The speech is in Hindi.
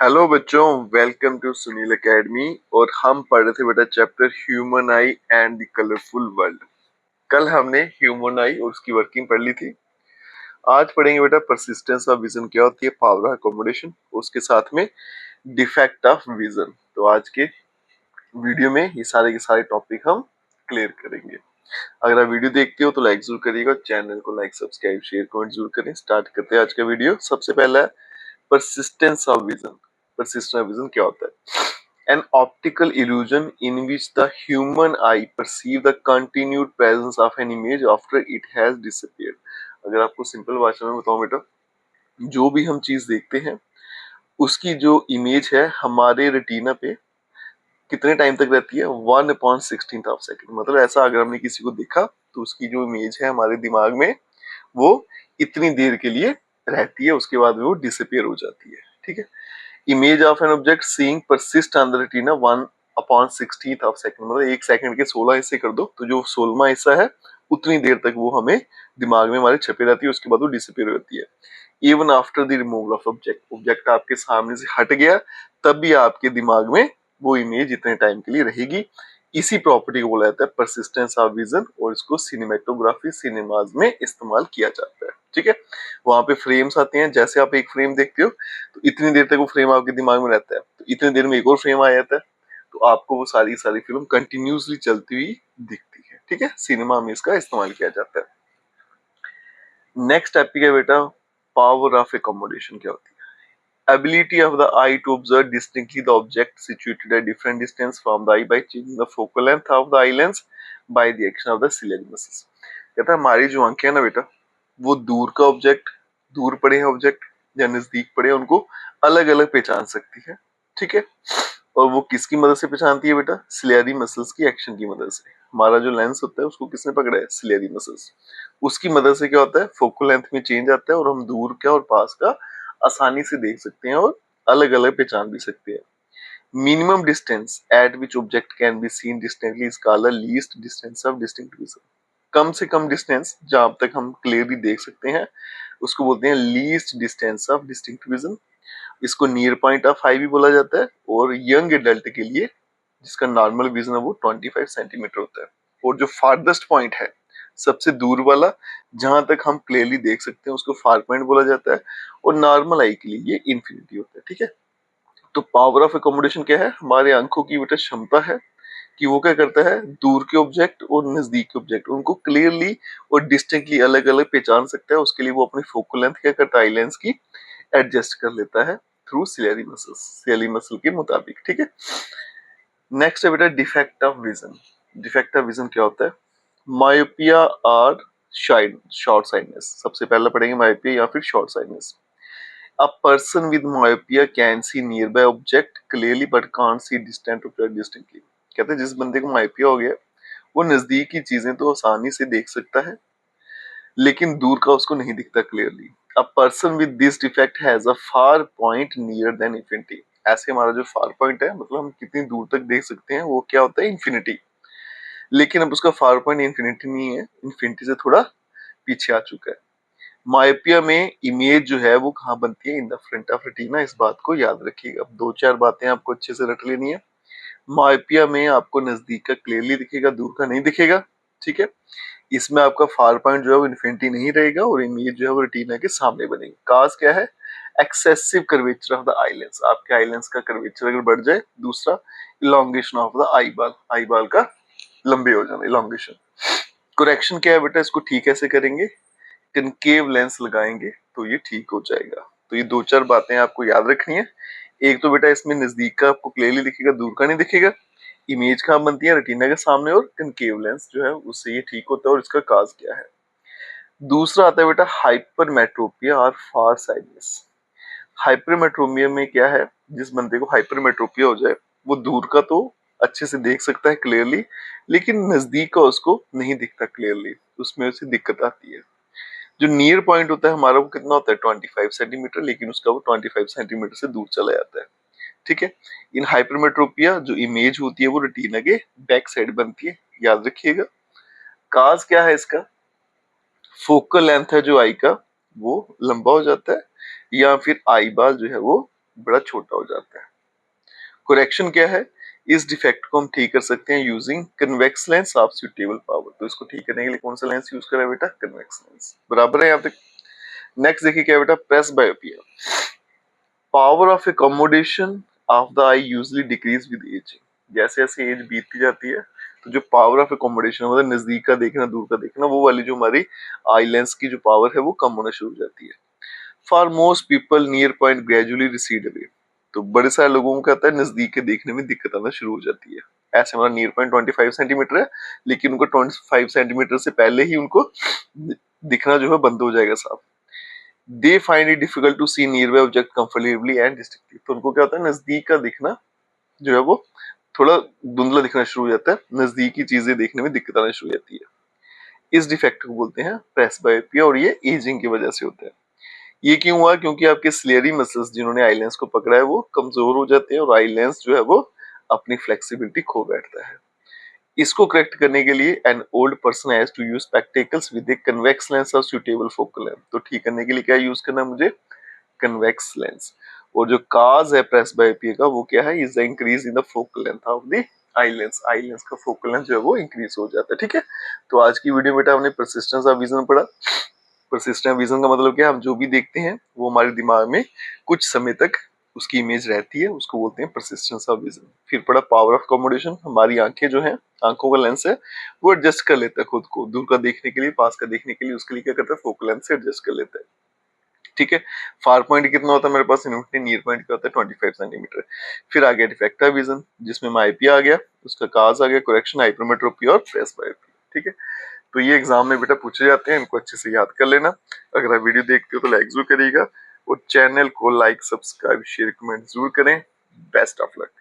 हेलो बच्चों, वेलकम टू सुनील एकेडमी। और हम पढ़ रहे थे बेटा chapter human I and the colourful world. कल हमने ह्यूमन आई और उसकी वर्किंग पढ़ ली थी। आज पढ़ेंगे बेटा परसिस्टेंस ऑफ विजन क्या होती है, पावर ऑफ अकोमोडेशन, उसके साथ में डिफेक्ट ऑफ विजन। तो आज के वीडियो में ये सारे के सारे टॉपिक हम क्लियर करेंगे। अगर आप वीडियो देखते हो तो लाइक जरूर करिएगा, चैनल को लाइक सब्सक्राइब शेयर कमेंट जरूर करें। स्टार्ट करते हैं आज का वीडियो। सबसे पहला है persistence of vision। persistence of vision क्या होता है? An optical illusion in which the human eye perceive the continued presence of an image after it has disappeared। अगर आपको सिंपल भाषा में बताऊं बेटा, जो भी हम चीज देखते हैं उसकी जो इमेज है हमारे रेटिना पे कितने टाइम तक रहती है, 1/16 ऑफ सेकंड। मतलब ऐसा अगर हमने किसी को देखा तो उसकी जो इमेज है हमारे दिमाग में वो इतनी देर के लिए रहती है, उसके बाद वो डिसअपियर हो जाती है। ठीक है। Image of an object seeing persist on the retina 1/16 of second. मतलब एक सेकंड के 16 हिस्से कर दो तो जो 16वां हिस्सा है उतनी देर तक वो हमें दिमाग में हमारे छपी रहती है, उसके बाद वो डिसअपियर होती है। Even after the removal of object, object आपके सामने से हट गया तब भी आपके दिमाग में वो इमेज इतने टाइम के लिए रहेगी। इसी प्रॉपर्टी को बोला जाता है परसिस्टेंस ऑफ विजन, और इसको सिनेमेटोग्राफी सिनेमाज में इस्तेमाल किया जाता है। ठीक है। वहां पे फ्रेम्स आते हैं, जैसे आप एक फ्रेम देखते हो तो इतनी देर तक वो फ्रेम आपके दिमाग में रहता है, तो इतनी देर में एक और फ्रेम आ जाता है, तो आपको वो सारी सारी फिल्म कंटिन्यूसली चलती हुई दिखती है। ठीक है। सिनेमा में इसका इस्तेमाल किया जाता है। नेक्स्ट टॉपिक है बेटा पावर ऑफ एकोमोडेशन क्या होती है। ability of the eye to observe distinctly the object situated at different distance from the eye by changing the focal length of the eye lens by the action of the ciliary muscles। कहता है हमारी जो आंखें है ना बेटा, वो दूर का ऑब्जेक्ट, दूर पड़े हैं ऑब्जेक्ट या नजदीक पड़े हैं, उनको अलग अलग पहचान सकती है। ठीक है। और वो किसकी मदद से पहचानती है बेटा, सिलियरी मसल्स की एक्शन की मदद से। हमारा जो लेंस होता है उसको किसने पकड़ा है, सिलियरी मसल्स। उसकी मदद से क्या होता है, फोकल लेंथ में चेंज आता है और हम दूर का और पास का आसानी से देख सकते हैं और अलग अलग पहचान भी सकते हैं। Minimum distance at which object can be seen distinctly is called the least distance of distinct vision. कम से कम डिस्टेंस जहां तक हम क्लियरली देख सकते हैं उसको बोलते हैं least distance of distinct vision. इसको नियर पॉइंट ऑफ आई भी बोला जाता है। और यंग एडल्ट के लिए जिसका नॉर्मल विजन है वो 25 सेंटीमीटर होता है। और जो फारदेस्ट पॉइंट है, सबसे दूर वाला जहां तक हम क्लियरली देख सकते हैं, उसको फार पॉइंट बोला जाता है। और नॉर्मल आई के लिए ये इंफिनिटी होता है। ठीक है। तो पावर ऑफ एकोमोडेशन क्या है, हमारे आंखों की बेटा क्षमता है कि वो क्या करता है, दूर के ऑब्जेक्ट और नजदीक के ऑब्जेक्ट उनको क्लियरली और डिस्टिंक्टली अलग अलग पहचान सकता है। उसके लिए वो अपनी फोकल लेंथ क्या करता है, आई लेंस की एडजस्ट कर लेता है through ciliary muscles, ciliary muscle के मुताबिक। ठीक है। नेक्स्ट है बेटा defect of vision. Defect of vision क्या होता है, मायोपिया और शॉर्ट साइडनेस। सबसे पहले पढ़ेंगे मायोपिया या फिर short sightedness. A person with myopia can see nearby object clearly but can't see distant object distinctly. कहते हैं जिस बंदे को मायोपिया हो गया वो नजदीक की चीजें तो आसानी से देख सकता है लेकिन दूर का उसको नहीं दिखता clearly. A person with this defect has a far point near than infinity. ऐसे हमारा जो फार पॉइंट है, मतलब हम कितनी दूर तक देख सकते हैं, वो क्या होता है, इंफिनिटी। लेकिन अब उसका फार पॉइंट इंफिनिटी नहीं है, इंफिनिटी से थोड़ा पीछे आ चुका है। मायोपिया में इमेज जो है वो कहाँ बनती है, in the front of retina. इस बात को याद रखिएगा। दो चार बातें आपको अच्छे से रट लेनी है। मायोपिया में आपको नजदीक का क्लियरली दिखेगा, दूर का नहीं दिखेगा। ठीक है। इसमें आपका फार पॉइंट जो है वो इन्फिनिटी नहीं रहेगा और इमेज जो है वो रेटिना के सामने बनेगी। काज क्या है, excessive curvature of the eye lens. आपके आई लेंस का कर्वेचर अगर बढ़ जाए। दूसरा इलोंगेशन ऑफ द आई बाल, आई बाल का लंबे हो जाना, इलोंगेशन। करेक्शन क्या है बेटा, इसको ठीक कैसे करेंगे, कनकेव लेंस लगाएंगे तो ये ठीक हो जाएगा। तो ये दो चार बातें आपको याद रखनी है। एक तो बेटा इसमें नजदीक का आपको क्लियरली दिखेगा, दूर का नहीं दिखेगा। इमेज कहाँ बनती है, रेटिना के सामने, और कनकेव लेंस जो है उससे ये ठीक होता है। और इसका काज क्या है। दूसरा आता है बेटा हाइपरमेट्रोपिया और फार साइडनेस। हाइपरमेट्रोपिया में क्या है, जिस बंदे को हाइपरमेट्रोपिया हो जाए वो दूर का तो अच्छे से देख सकता है क्लियरली, लेकिन नजदीक का उसको नहीं दिखता क्लियरली, उसमें उसे दिक्कत आती है। जो नियर पॉइंट होता है हमारा वो कितना होता है, 25 सेंटीमीटर, लेकिन उसका वो 25 सेंटीमीटर से दूर चला जाता है। ठीक है। इन हाइपरमेट्रोपिया जो इमेज होती है वो रेटिना के बैक साइड बनती है, याद रखिएगा। काज क्या है इसका, फोकल लेंथ है जो आई का वो लंबा हो जाता है, या फिर आई बाल जो है वो बड़ा छोटा हो जाता है। करेक्शन क्या है, इस डिफेक्ट को हम ठीक कर सकते हैं using convex lens of suitable power. तो इसको ठीक करने के लिए कौन सा लेंस यूज करें बेटा, कन्वेक्स लेंस। बराबर है यहाँ तक। नेक्स्ट देखिए क्या बेटा, presbyopia. Power of accommodation of the eye usually decrease with ageing. जैसे जैसे एज बीतती जाती है तो जो पावर ऑफ एकोमोडेशन मतलब नजदीक का देखना दूर का देखना, वो वाली जो हमारी आई लेंस की जो पावर है वो कम होना शुरू हो जाती है। For most people near point gradually recede away. तो बड़े सारे लोगों को कहता है नजदीक के देखने में दिक्कत आना शुरू हो जाती है। ऐसे हमारा नियर पॉइंट 25 सेंटीमीटर है, लेकिन उनको 25 सेंटीमीटर से पहले ही उनको दिखना जो है बंद हो जाएगा साफ। They find it difficult to see nearby object comfortably and distinctly. तो उनको क्या होता है, नजदीक का दिखना जो है वो थोड़ा धुंधला दिखना शुरू हो जाता है, नजदीक की चीजें देखने में दिक्कत आना शुरू हो जाती है। इस डिफेक्ट को बोलते हैं प्रेस बायोपिया, और ये एजिंग की वजह से होता है। ये क्यों हुआ, क्योंकि आपके स्लेरी मसल्स जिन्होंने आई लेंस को पकड़ा है वो कमजोर हो जाते हैं और आई लेंस जो है वो अपनी फ्लेक्सिबिलिटी खो बैठता है। इसको करेक्ट करने के लिए an old person has to use spectacles with a convex lens of suitable focal length. तो ठीक करने के लिए क्या यूज करना है मुझे, कन्वेक्स लेंस। और जो काज है प्रेस बायोपिया का वो क्या है, is the increase in the focal length of the eye lens. Eye lens का फोकल लेंथ जो है वो इंक्रीज हो जाता है। ठीक है, तो आज की वीडियो में बेटा हमने परसिस्टेंस ऑफ विजन पढ़ा। परसिस्टेंट विजन का मतलब क्या है, हम जो भी देखते हैं वो हमारे दिमाग में कुछ समय तक उसकी इमेज रहती है, उसको बोलते हैं परसिस्टेंस ऑफ विजन। फिर पढ़ा पावर ऑफ अकोमोडेशन। हमारी आंखें जो हैं, आंखों का लेंस है वो एडजस्ट कर लेता है खुद को, दूर का देखने के लिए पास का देखने के लिए उसके लिए क्या करता है, फोकल लेंस से एडजस्ट कर लेता है। ठीक है, फार पॉइंट कितना होता है मेरे पास, इन्फिनिटी। नियर पॉइंट क्या होता है, 25 सेंटीमीटर। फिर आ गया डिफेक्टिव विजन जिसमें माइपिया आ गया, उसका काज आ गया, करेक्शन, हाइपरमेट्रोपी और प्रेस बायोपी। ठीक है, तो ये एग्जाम में बेटा पूछे जाते हैं, इनको अच्छे से याद कर लेना। अगर आप वीडियो देखते हो तो लाइक जरूर करिएगा और चैनल को लाइक, सब्सक्राइब, शेयर, कमेंट जरूर करें। Best of luck.